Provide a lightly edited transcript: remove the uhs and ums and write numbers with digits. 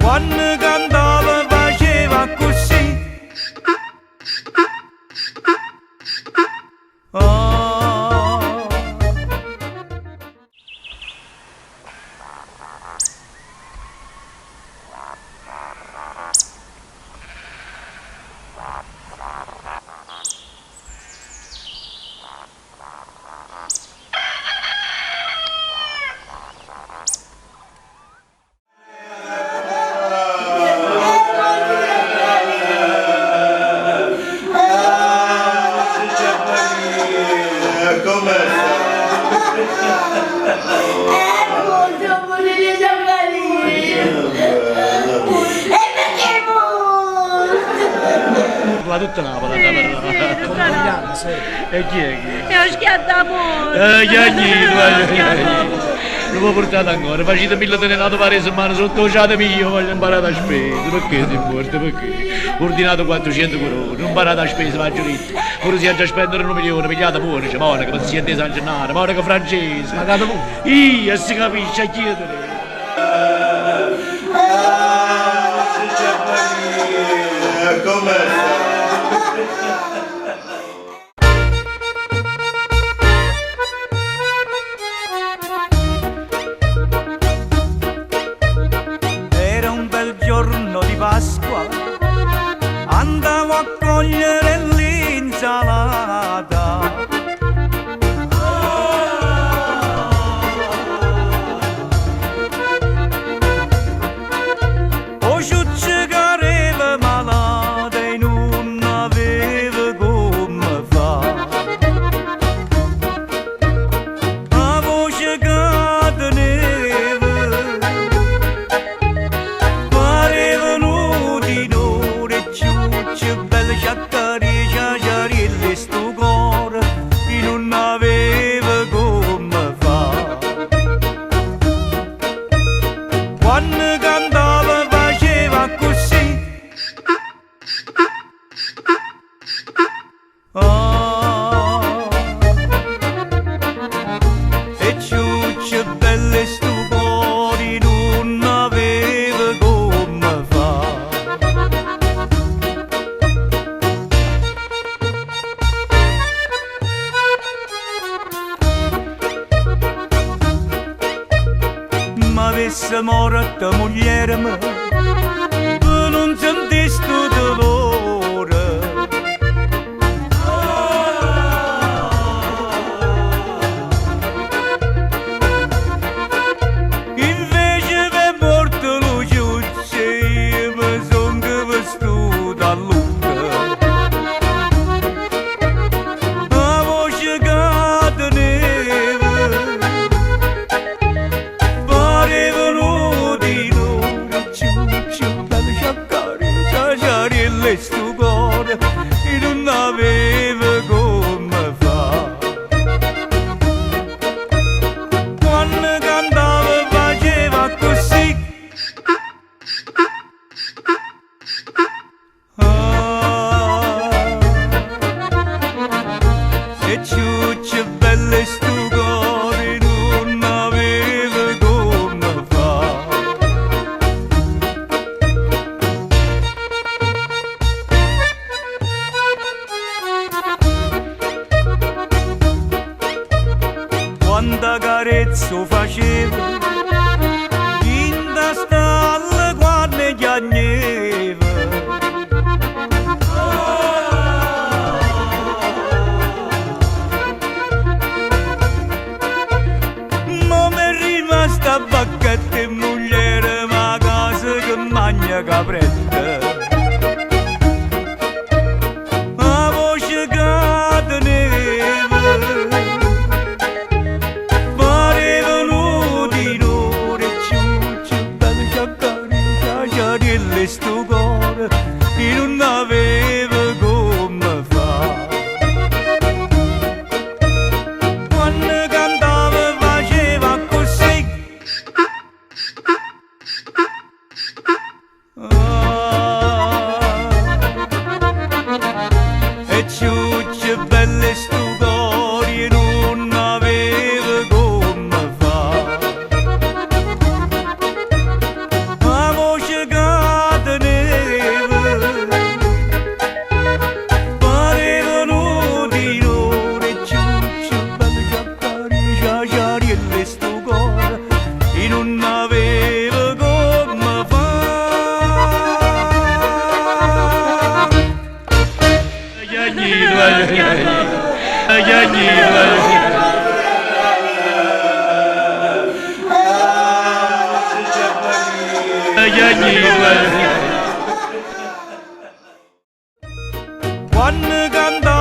quando cantava faceva così. Oh. Ma tutta Napoli e chi è? È uno schiatto d'amore. Chi è? Non l'ho portato ancora, facete mille tenenato pare settimane sotto ciate mio, voglio imparare a spesa, perché sei morto, perché? Ho ordinato 400 corone, non imparate a spesa, ma giurito, ora si è già spendere 1 milione, pigliate pure, c'è Monaca, paziente di San Gennaro, Monaca francese. Ma dato pure? Io, si capisce a chiedere. Era un bel giorno di Pasqua, andavo a cogliere l'insalata. O ciuccia che aveva malata e non aveva come fa. La voce che teneva parevano di nore, ciuccia belle sciaccarie, ciaciarelle sto cuore e non aveva come fa. Quando cantava faceva così. Oh. E ciuccia belle sto cuore non aveva come fa. Ma avesse morta moglie mia, tu non senti sto dolore. Invece per morto lo ciuccio, io mi son che vestuto a lunga. La voce che teneva parevano di loro, ciuccio belle sciaccarie, ciaciarelle sto cuore e non aveva come fa. Quando cantava faceva così. Ah. E ciuccio belle sto cuore non aveva come fa. Quanta carezza faceva in da stalla quando chiagneva. Ma mi è rimasta bacchetta e moglie, ma casa che mangia capretta. La voce che teneva parevano di nore, ciuccia belle sciaccarie, ciaciarelle sto cuore e non aveva come fa. Quando cantava faceva così. E ciuccia belle sto cuore non aveva come fa. La voce che Quando canta